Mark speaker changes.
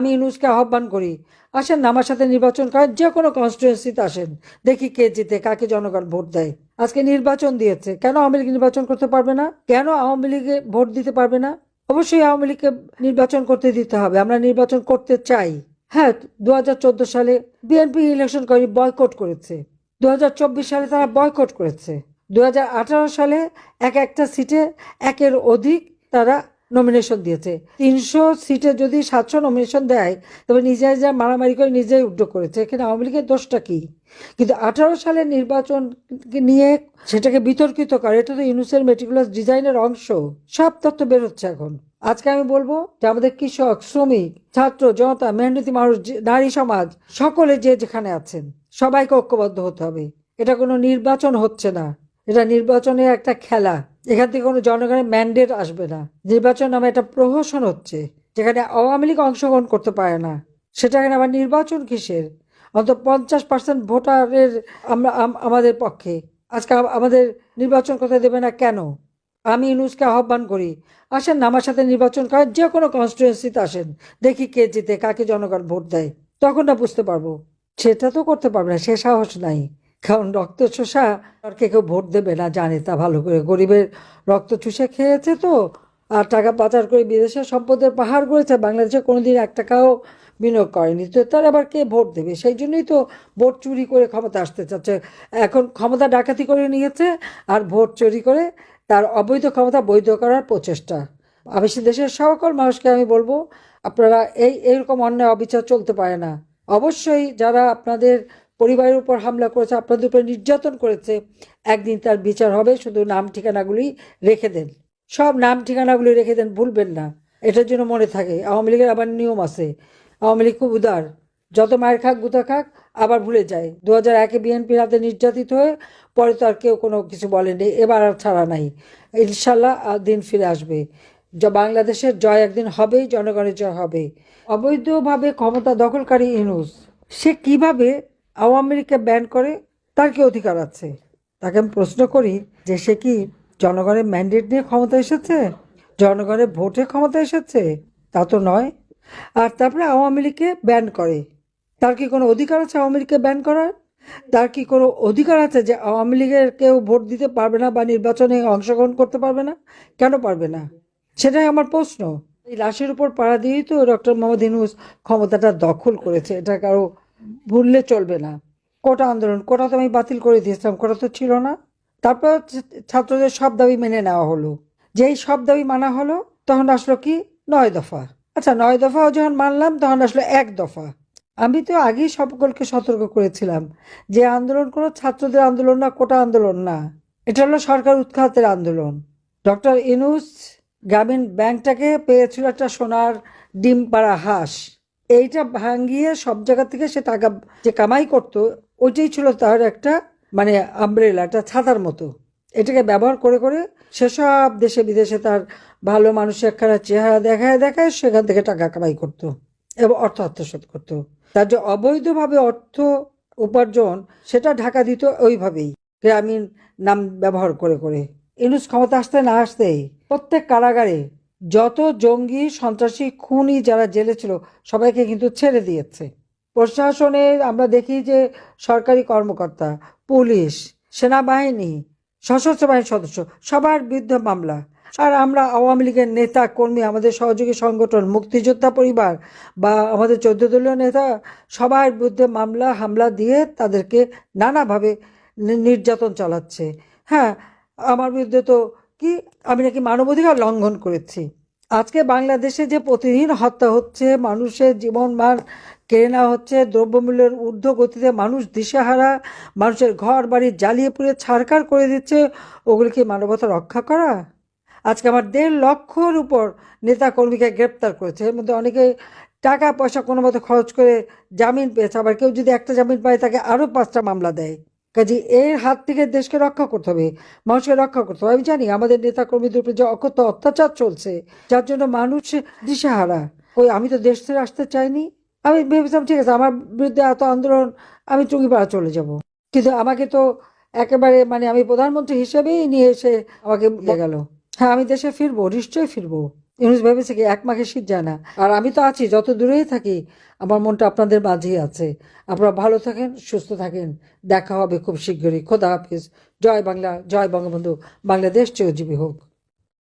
Speaker 1: আমি ইউনূসকে আহ্বান করি, আসেন না আমার সাথে নির্বাচন করেন, যে কোনো কনস্টিটুয়েন্সিতে আসেন, দেখি কে জিতে, কাকে জনগণ ভোট দেয়। আজকে নির্বাচন দিয়েছে, কেন আওয়ামী লীগ নির্বাচন করতে পারবে না? কেন আওয়ামী লীগে ভোট দিতে পারবে না? অবশ্যই আওয়ামী লীগকে নির্বাচন করতে দিতে হবে, আমরা নির্বাচন করতে চাই। হ্যাঁ, 2014 সালে বিএনপি ইলেকশন করে বয়কট করেছে, 2024 সালে তারা বয়কট করেছে, 2018 সালে একটা সিটে একের অধিক তারা নমিনেশন দিয়েছে। 300 সিটে যদি 700 নমিনেশন দেয়, তবে নিজেরা যা মারামারি করে নিজেই উদ্যোগ করেছে, এখানে আওয়ামী লীগের দোষটা কি? কিন্তু 18 সালের নির্বাচন নিয়ে সেটাকে বিতর্কিত করে, এটা তো ইউনূসের মেটিকুলাস ডিজাইনের অংশ। সব তথ্য বেরোচ্ছে এখন। আজকে আমি বলবো যে আমাদের কৃষক, শ্রমিক, ছাত্র জনতা, মেহনতি মানুষ, নারী সমাজ, সকলে যে যেখানে আছেন সবাইকে ঐক্যবদ্ধ হতে হবে। এটা কোনো নির্বাচন হচ্ছে না, এটা নির্বাচনের একটা খেলা। এখান থেকে কোনো জনগণের ম্যান্ডেট আসবে না। নির্বাচন নামে একটা প্রহসন হচ্ছে, যেখানে আওয়ামী লীগ অংশগ্রহণ করতে পারে না, সেটাখানে আবার নির্বাচন কিসের? অন্তত 50% ভোটারের আমরা আমাদের পক্ষে। আজকে আমাদের নির্বাচন করতে দেবে না কেন? আমি ইউনূসকে আহ্বান করি, আসেন না আমার সাথে নির্বাচন করেন, যে কোনো কনস্টিটুয়েন্সিতে আসেন, দেখি কে জিতে, কাকে জনগণ ভোট দেয়। তখন না বুঝতে পারবো। সেটা তো করতে পারবে না, সে সাহস নাই। কারণ রক্ত চোষা আর কেউ ভোট দেবে না, জানে তা ভালো করে। গরিবের রক্ত চুষে খেয়েছে তো, আর টাকা পাচার করে বিদেশে সম্পদের পাহাড় গড়েছে, বাংলাদেশে কোনোদিন 1 টাকাও বিনিয়োগ করেনি, তো তার আবার কে ভোট দেবে? সেই জন্যই তো ভোট চুরি করে ক্ষমতা আসতে চাচ্ছে। এখন ক্ষমতা ডাকাতি করে নিয়েছে, আর ভোট চুরি করে তার অবৈধ ক্ষমতা বৈধ করার প্রচেষ্টা। আমি দেশের সকল মানুষকে আমি বলবো, আপনারা এইরকম অন্যায় অবিচার চলতে পারে না। অবশ্যই যারা আপনাদের পরিবারের উপর হামলা করেছে, আপনাদের উপর নির্যাতন করেছে, একদিন তার বিচার হবে। শুধু নাম ঠিকানাগুলি রেখে দেন, সব নাম ঠিকানাগুলি রেখে দেন, ভুলবেন না। এটার জন্য মনে থাকে, আওয়ামী লীগের আবার নিয়ম আছে। আওয়ামী লীগ খুব উদার, যত মায়ের খাক গুতা খাক আবার ভুলে যায়। 2001-এ বিএনপির হাতে নির্যাতিত হয়ে পরে তো আর কেউ কোনো কিছু বলেনি, এবার আর ছাড়া নাই। ইনশাল্লাহ দিন ফিরে আসবে, বাংলাদেশের জয় একদিন হবেই, জনগণের জয় হবে। অবৈধভাবে ক্ষমতা দখলকারী ইউনূস, সে কিভাবে আওয়ামী লীগকে ব্যান করে? তার কি অধিকার আছে? তাকে আমি প্রশ্ন করি যে সে কি জনগণের ম্যান্ডেট নিয়ে ক্ষমতা এসেছে, জনগণের ভোটে ক্ষমতা এসেছে? তা তো নয়। আর তারপরে আওয়ামী লীগকে ব্যান করে। তার কি কোনো অধিকার আছে আওয়ামী লীগকে ব্যান করার? তার কি কোনো অধিকার আছে যে আওয়ামী লীগের কেউ ভোট দিতে পারবে না বা নির্বাচনে অংশগ্রহণ করতে পারবে না? কেন পারবে না? সেটাই আমার প্রশ্ন। এই লাশের উপর পাড়া দিয়েই তো ডক্টর মোহাম্মদ ইউনূস ক্ষমতাটা দখল করেছে, এটা কারো ভুললে চলবে না। কোটা আন্দোলন, কোটা তো আমি বাতিল করে দিয়েছিলাম, কোটা তো ছিল না। তারপর ছাত্রদের সব দাবি মেনে নেওয়া হলো। যেই সব দাবি মানা হলো, তখন আসলো কি? 9 দফা। আচ্ছা, 9 দফাও যখন মানলাম, তখন আসলো 1 দফা। আমি তো আগেই সকলকে সতর্ক করেছিলাম যে আন্দোলন কোনো ছাত্রদের আন্দোলন না, কোটা আন্দোলন না, এটা হলো সরকার উৎখাতের আন্দোলন। ডক্টর ইউনূস গ্রামীণ ব্যাংকটাকে পেয়েছিল একটা সোনার ডিম পাড়া হাঁস। এইটা ভাঙিয়ে সব জায়গা থেকে সে টাকা যে কামাই করত, ওইটাই ছিল তার একটা মানে আমব্রেলা, একটা ছাতার মতো। এটাকে ব্যবহার করে করে সেসব দেশে বিদেশে তার ভালো মানুষের একখানা চেহারা দেখায় দেখায় সেখান থেকে টাকা কামাই করত এবং অর্থ আত্মসাৎ করত। তার যে অবৈধভাবে অর্থ উপার্জন, সেটা ঢাকা দিত ওইভাবেই, গ্রামীণ নাম ব্যবহার করে করে। ইউনূস ক্ষমতা আসতে না আসতেই প্রত্যেক কারাগারে যত জঙ্গি, সন্ত্রাসী, খুনি যারা জেলে ছিল, সবাইকে কিন্তু ছেড়ে দিয়েছে। প্রশাসনে আমরা দেখি যে সরকারি কর্মকর্তা, পুলিশ, সেনাবাহিনী, সশস্ত্র বাহিনীর সদস্য, সবার বিরুদ্ধে মামলা। আর আমরা আওয়ামী লীগের নেতা কর্মী, আমাদের সহযোগী সংগঠন, মুক্তিযোদ্ধা পরিবার বা আমাদের 14 দলীয় নেতা, সবার বিরুদ্ধে মামলা হামলা দিয়ে তাদেরকে নানাভাবে নির্যাতন চালাচ্ছে। হ্যাঁ, আমার বিরুদ্ধে তো কি, আমি নাকি মানবাধিকার লঙ্ঘন করেছি। আজকে বাংলাদেশে যে প্রতিদিন হত্যা হচ্ছে, মানুষের জীবন মান কেড়ে নেওয়া হচ্ছে, দ্রব্যমূল্যের ঊর্ধ্ব গতিতে মানুষ দিশেহারা, মানুষের ঘর বাড়ি জ্বালিয়ে পুড়ে ছারখার করে দিচ্ছে, ওগুলো কি মানবতা রক্ষা করা? আজকে আমার 1.5 লক্ষর উপর নেতা কর্মীকে গ্রেপ্তার করেছে, এর মধ্যে অনেকে টাকা পয়সা কোনো মতো খরচ করে জামিন পেয়েছে, আবার কেউ যদি একটা জামিন পায় তাকে আরও 5টা মামলা দেয়। কাজে এর হাত থেকে দেশকে রক্ষা করতে হবে, মানুষকে রক্ষা করতে হবে। আমি জানি আমাদের নেতা কর্মীদের উপর যে অকথ্য অত্যাচার চলছে, যার জন্য মানুষ দিশেহারা। আমি তো দেশ ছেড়ে আসতে চাইনি। আমি ভেবেছিলাম ঠিক আছে, আমার বিরুদ্ধে এত আন্দোলন, আমি চুঙ্গিপাড়া চলে যাব। কিন্তু আমাকে তো একেবারে আমি প্রধানমন্ত্রী হিসেবেই নিয়ে এসে আমাকে গেল। হ্যাঁ, আমি দেশে ফিরবো, নিশ্চয়ই ফিরবো। ইউনুস ভেবেছে কি 1 মাঘে শীত যায় না? আর আমি তো আছি, যত দূরেই থাকি আমার মনটা আপনাদের মাঝেই আছে। আপনারা ভালো থাকেন, সুস্থ থাকেন। দেখা হবে খুব শীঘ্রই। খোদা হাফিজ। জয় বাংলা, জয় বঙ্গবন্ধু। বাংলাদেশ চিরজীবী হোক।